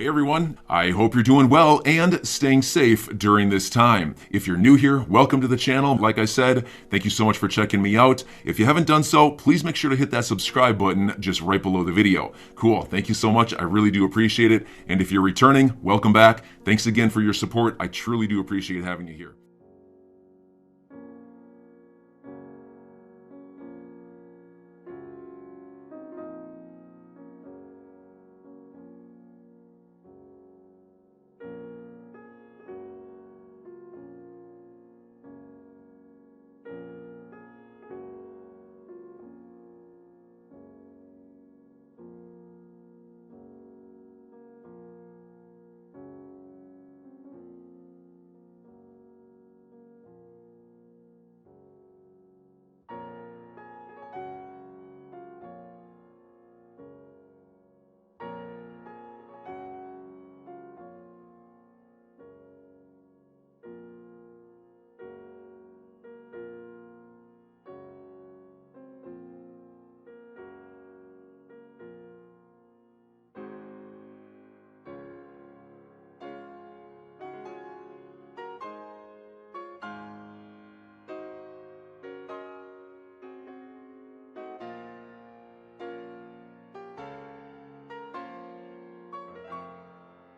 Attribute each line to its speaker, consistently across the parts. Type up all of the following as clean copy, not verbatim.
Speaker 1: Hey everyone, I hope you're doing well and staying safe during this time. If you're new here, welcome to the channel. Like I said, thank you so much for checking me out. If you haven't done so, please make sure to hit that subscribe button just right below the video. Cool, thank you so much. I really do appreciate it. And if you're returning, welcome back. Thanks again for your support. I truly do appreciate having you here.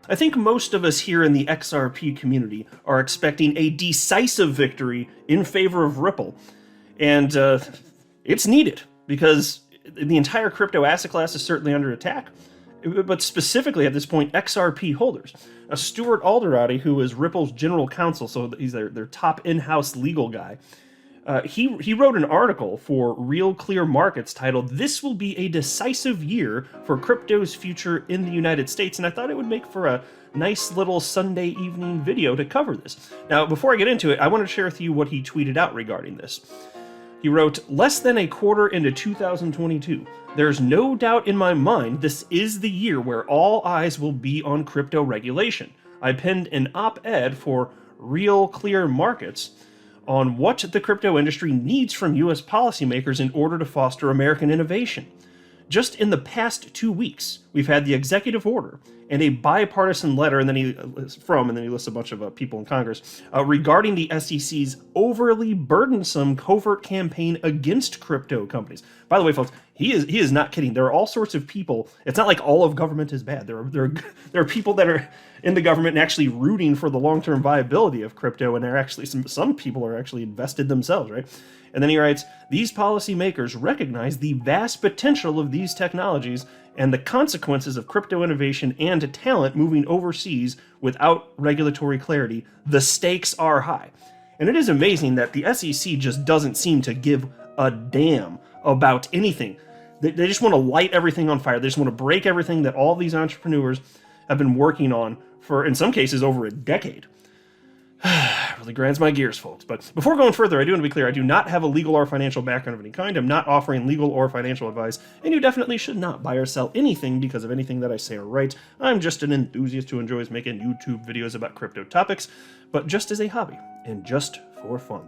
Speaker 2: I think most of us here in the XRP community are expecting a decisive victory in favor of Ripple. And it's needed because the entire crypto asset class is certainly under attack. But specifically at this point, XRP holders. Stuart Alderati, who is Ripple's general counsel, so he's their top in-house legal guy, he wrote an article for Real Clear Markets titled, "This will be a decisive year for crypto's future in the United States," and I thought it would make for a nice little Sunday evening video to cover this. Now, before I get into it, I want to share with you what he tweeted out regarding this. He wrote, "Less than a quarter into 2022, there's no doubt in my mind this is the year where all eyes will be on crypto regulation. I penned an op-ed for Real Clear Markets on what the crypto industry needs from US policymakers in order to foster American innovation. Just in the past 2 weeks, we've had the executive order and a bipartisan letter, and then he lists a bunch of people in Congress, regarding the SEC's overly burdensome covert campaign against crypto companies." By the way, folks, he is not kidding. There are all sorts of people. It's not like all of government is bad. There are people that are in the government and actually rooting for the long-term viability of crypto, and they're actually some people are actually invested themselves, right? And then he writes, "These policymakers recognize the vast potential of these technologies and the consequences of crypto innovation and talent moving overseas without regulatory clarity. The stakes are high." And it is amazing that the SEC just doesn't seem to give a damn about anything. They just want to light everything on fire. They just want to break everything that all these entrepreneurs have been working on for, in some cases, over a decade. Really grinds my gears, folks. But before going further, I do want to be clear, I do not have a legal or financial background of any kind. I'm not offering legal or financial advice, and you definitely should not buy or sell anything because of anything that I say or write. I'm just an enthusiast who enjoys making YouTube videos about crypto topics, but just as a hobby and just for fun.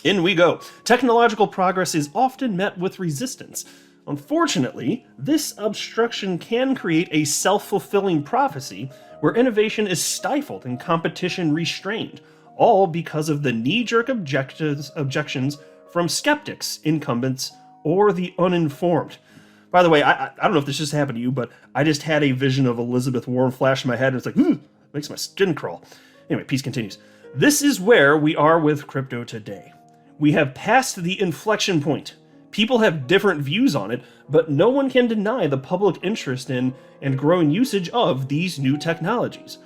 Speaker 2: In we go. Technological progress is often met with resistance. Unfortunately, this obstruction can create a self-fulfilling prophecy where innovation is stifled and competition restrained, all because of the knee-jerk objections from skeptics, incumbents, or the uninformed. By the way, I don't know if this just happened to you, but I just had a vision of Elizabeth Warren flash in my head, and it's like, makes my skin crawl. Anyway, peace continues. This is where we are with crypto today. We have passed the inflection point. People have different views on it, but no one can deny the public interest in and growing usage of these new technologies.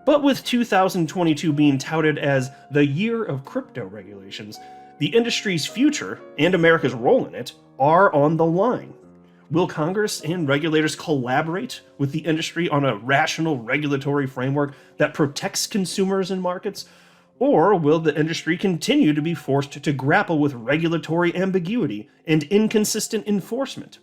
Speaker 2: But with 2022 being touted as the year of crypto regulations, the industry's future, and America's role in it, are on the line. Will Congress and regulators collaborate with the industry on a rational regulatory framework that protects consumers and markets? Or will the industry continue to be forced to grapple with regulatory ambiguity and inconsistent enforcement?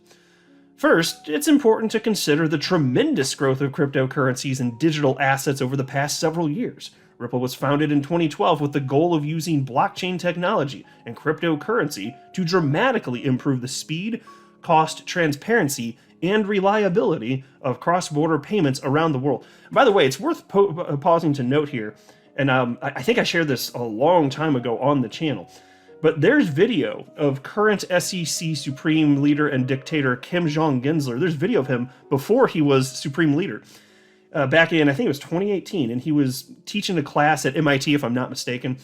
Speaker 2: First, it's important to consider the tremendous growth of cryptocurrencies and digital assets over the past several years. Ripple was founded in 2012 with the goal of using blockchain technology and cryptocurrency to dramatically improve the speed, cost, transparency, and reliability of cross-border payments around the world. By the way, it's worth pausing to note here, and I think I shared this a long time ago on the channel, but there's video of current SEC Supreme Leader and Dictator Kim Jong-Gensler. There's video of him before he was Supreme Leader. Back in, I think it was 2018, and he was teaching a class at MIT, if I'm not mistaken.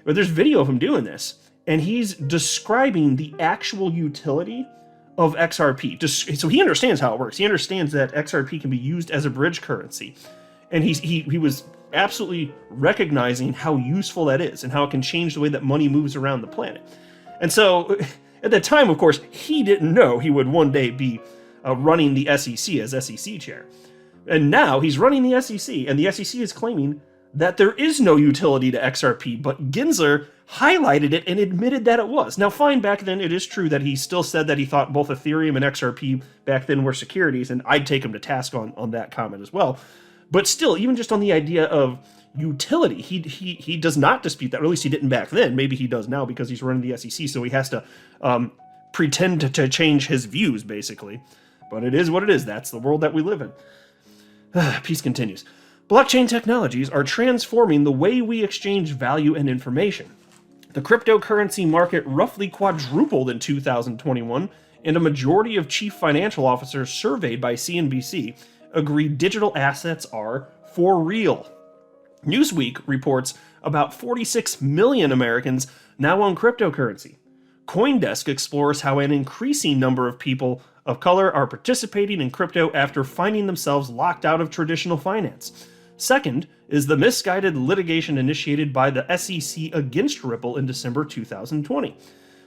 Speaker 2: But there's video of him doing this, and he's describing the actual utility of XRP. So he understands how it works. He understands that XRP can be used as a bridge currency. And he was absolutely recognizing how useful that is and how it can change the way that money moves around the planet. And so at the time, of course, he didn't know he would one day be running the SEC as SEC chair. And now he's running the SEC, and the SEC is claiming that there is no utility to XRP, but Gensler highlighted it and admitted that it was. Now, fine, back then it is true that he still said that he thought both Ethereum and XRP back then were securities, and I'd take him to task on that comment as well. But still, even just on the idea of utility, he does not dispute that, or at least he didn't back then. Maybe he does now because he's running the SEC, so he has to pretend to change his views, basically. But it is what it is. That's the world that we live in. Peace continues. Blockchain technologies are transforming the way we exchange value and information. The cryptocurrency market roughly quadrupled in 2021, and a majority of chief financial officers surveyed by CNBC agree digital assets are for real. Newsweek reports about 46 million Americans now own cryptocurrency. CoinDesk explores how an increasing number of people of color are participating in crypto after finding themselves locked out of traditional finance. Second is the misguided litigation initiated by the SEC against Ripple in December 2020.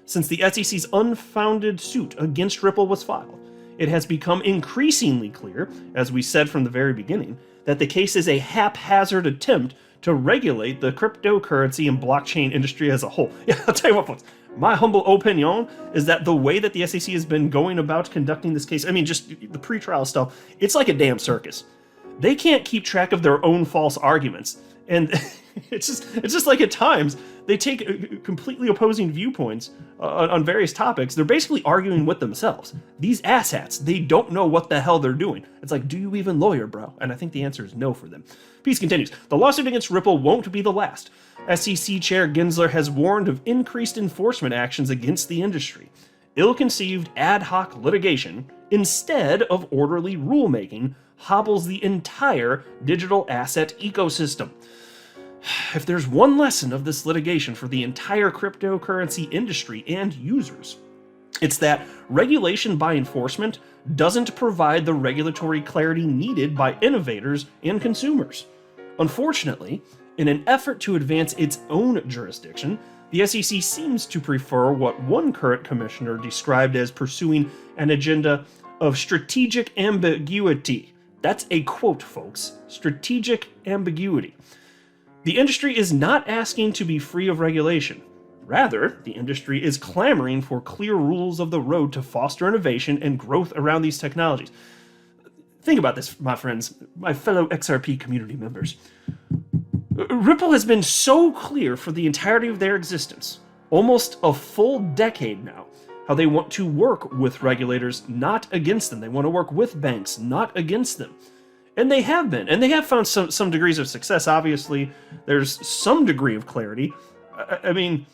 Speaker 2: Since the SEC's unfounded suit against Ripple was filed, it has become increasingly clear, as we said from the very beginning, that the case is a haphazard attempt to regulate the cryptocurrency and blockchain industry as a whole. Yeah, I'll tell you what, folks. My humble opinion is that the way that the SEC has been going about conducting this case, I mean, just the pretrial stuff, it's like a damn circus. They can't keep track of their own false arguments. And it's just like at times, they take completely opposing viewpoints on various topics. They're basically arguing with themselves. These asshats, they don't know what the hell they're doing. It's like, do you even lawyer, bro? And I think the answer is no for them. Peace continues. The lawsuit against Ripple won't be the last. SEC Chair Gensler has warned of increased enforcement actions against the industry. Ill-conceived ad hoc litigation, instead of orderly rulemaking, hobbles the entire digital asset ecosystem. If there's one lesson of this litigation for the entire cryptocurrency industry and users, it's that regulation by enforcement doesn't provide the regulatory clarity needed by innovators and consumers. Unfortunately, in an effort to advance its own jurisdiction, the SEC seems to prefer what one current commissioner described as pursuing an agenda of strategic ambiguity. That's a quote, folks. Strategic ambiguity. The industry is not asking to be free of regulation. Rather, the industry is clamoring for clear rules of the road to foster innovation and growth around these technologies. Think about this, my friends, my fellow XRP community members. Ripple has been so clear for the entirety of their existence, almost a full decade now, how they want to work with regulators, not against them. They want to work with banks, not against them. And they have been, and they have found some degrees of success. Obviously, there's some degree of clarity. I mean,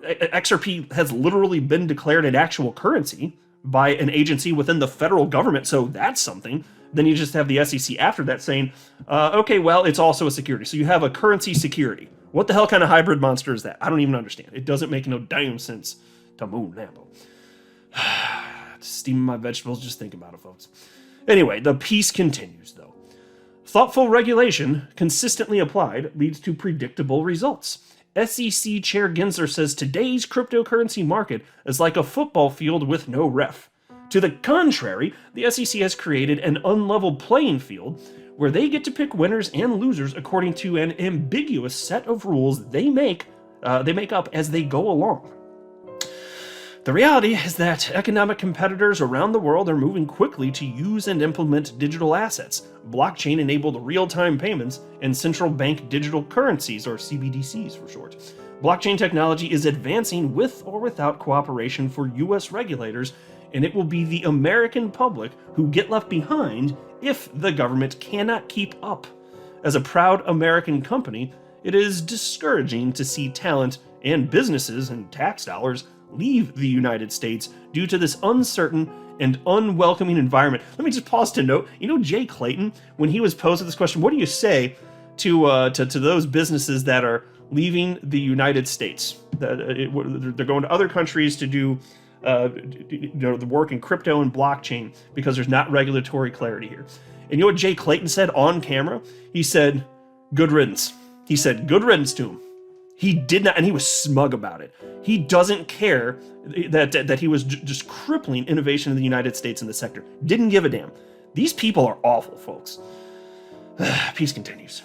Speaker 2: XRP has literally been declared an actual currency by an agency within the federal government, so that's something. Then you just have the SEC after that saying, okay, well, it's also a security. So you have a currency security. What the hell kind of hybrid monster is that? I don't even understand. It doesn't make no damn sense to Moon Lambo. Steaming my vegetables, just think about it, folks. Anyway, the piece continues, though. Thoughtful regulation, consistently applied, leads to predictable results. SEC Chair Gensler says today's cryptocurrency market is like a football field with no ref. To the contrary, the SEC has created an unlevel playing field where they get to pick winners and losers according to an ambiguous set of rules they make up as they go along. The reality is that economic competitors around the world are moving quickly to use and implement digital assets, blockchain-enabled real-time payments, and central bank digital currencies, or CBDCs for short. Blockchain technology is advancing with or without cooperation for U.S. regulators and it will be the American public who get left behind if the government cannot keep up. As a proud American company, it is discouraging to see talent and businesses and tax dollars leave the United States due to this uncertain and unwelcoming environment. Let me just pause to note, Jay Clayton, when he was posed with this question, what do you say to those businesses that are leaving the United States? They're going to other countries to do the work in crypto and blockchain because there's not regulatory clarity here. And you know what Jay Clayton said on camera? He said, good riddance. He said, good riddance to him. He did not, and he was smug about it. He doesn't care that he was just crippling innovation in the United States in the sector. Didn't give a damn. These people are awful, folks. Peace continues.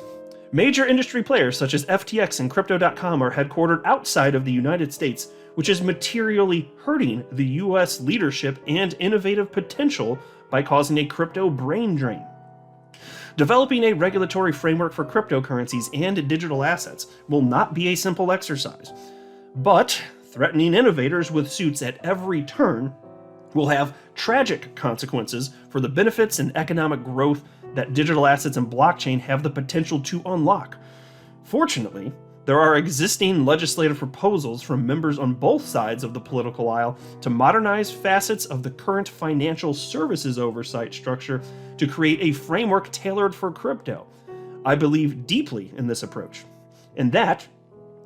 Speaker 2: Major industry players such as FTX and Crypto.com are headquartered outside of the United States, which is materially hurting the US leadership and innovative potential by causing a crypto brain drain. Developing a regulatory framework for cryptocurrencies and digital assets will not be a simple exercise, but threatening innovators with suits at every turn will have tragic consequences for the benefits and economic growth that digital assets and blockchain have the potential to unlock. Fortunately, there are existing legislative proposals from members on both sides of the political aisle to modernize facets of the current financial services oversight structure to create a framework tailored for crypto. I believe deeply in this approach, and that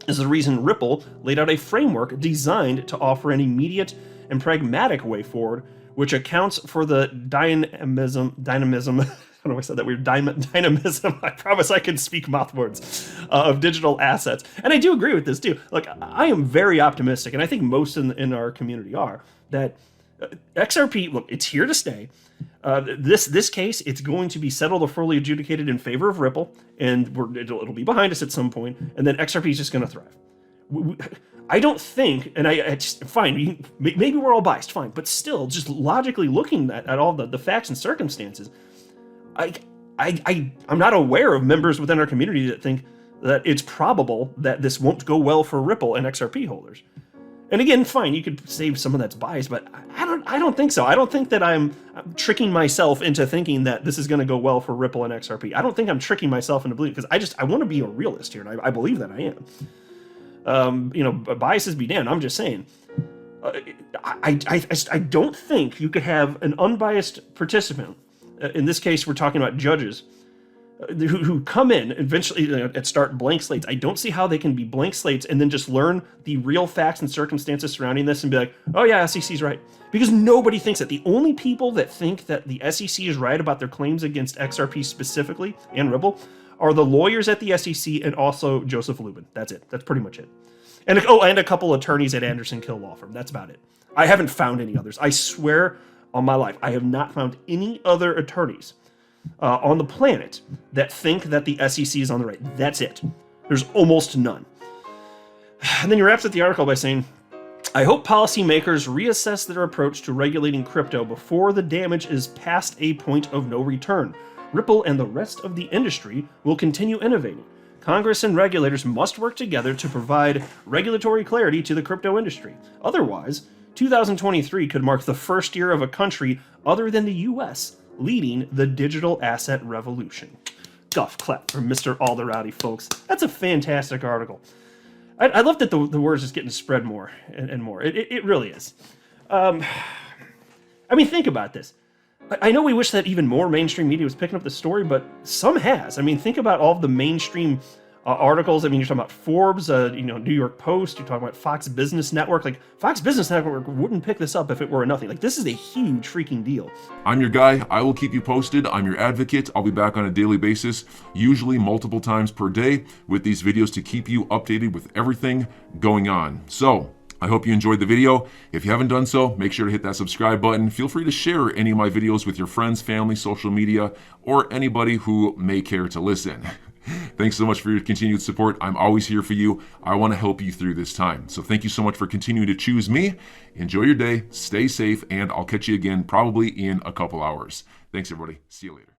Speaker 2: is the reason Ripple laid out a framework designed to offer an immediate and pragmatic way forward, which accounts for the dynamism I don't know if I said that weird dynamism. I promise I can speak mouth words of digital assets. And I do agree with this too. Like, I am very optimistic, and I think most in our community are, that XRP, look, it's here to stay. This case, it's going to be settled or fully adjudicated in favor of Ripple, and it'll be behind us at some point, and then XRP is just going to thrive. I don't think, and I just, fine, maybe we're all biased, fine, but still, just logically looking at all the facts and circumstances, I'm not aware of members within our community that think that it's probable that this won't go well for Ripple and XRP holders. And again, fine, you could say someone that's biased, but I don't think so. I don't think that I'm tricking myself into thinking that this is going to go well for Ripple and XRP. I don't think I'm tricking myself into believing, because I want to be a realist here, and I believe that I am. Biases be damned. I'm just saying. I don't think you could have an unbiased participant. In this case, we're talking about judges who come in eventually and start blank slates. I don't see how they can be blank slates and then just learn the real facts and circumstances surrounding this and be like, oh yeah, SEC's right. Because nobody thinks that. The only people that think that the SEC is right about their claims against XRP specifically and Ripple are the lawyers at the SEC and also Joseph Lubin. That's it. That's pretty much it. And a couple attorneys at Anderson Kill Law Firm. That's about it. I haven't found any others. I swear on my life, I have not found any other attorneys on the planet that think that the SEC is on the right. That's it. There's almost none. And then he wraps up the article by saying, I hope policymakers reassess their approach to regulating crypto before the damage is past a point of no return. Ripple and the rest of the industry will continue innovating. Congress and regulators must work together to provide regulatory clarity to the crypto industry. Otherwise, 2023 could mark the first year of a country other than the US leading the digital asset revolution. Golf clap for Mr. Alderati, folks. That's a fantastic article. I love that the word's just getting spread more and more. It really is. I mean, think about this. I know we wish that even more mainstream media was picking up the story, but some has. I mean, think about all of the mainstream articles. I mean, you're talking about Forbes, New York Post, you're talking about Fox Business Network. Like, Fox Business Network wouldn't pick this up if it were nothing. Like, this is a huge freaking deal.
Speaker 1: I'm your guy. I will keep you posted. I'm your advocate. I'll be back on a daily basis, usually multiple times per day, with these videos to keep you updated with everything going on. So, I hope you enjoyed the video. If you haven't done so, make sure to hit that subscribe button. Feel free to share any of my videos with your friends, family, social media, or anybody who may care to listen. Thanks so much for your continued support. I'm always here for you. I want to help you through this time. So thank you so much for continuing to choose me. Enjoy your day, stay safe, and I'll catch you again probably in a couple hours. Thanks, everybody. See you later.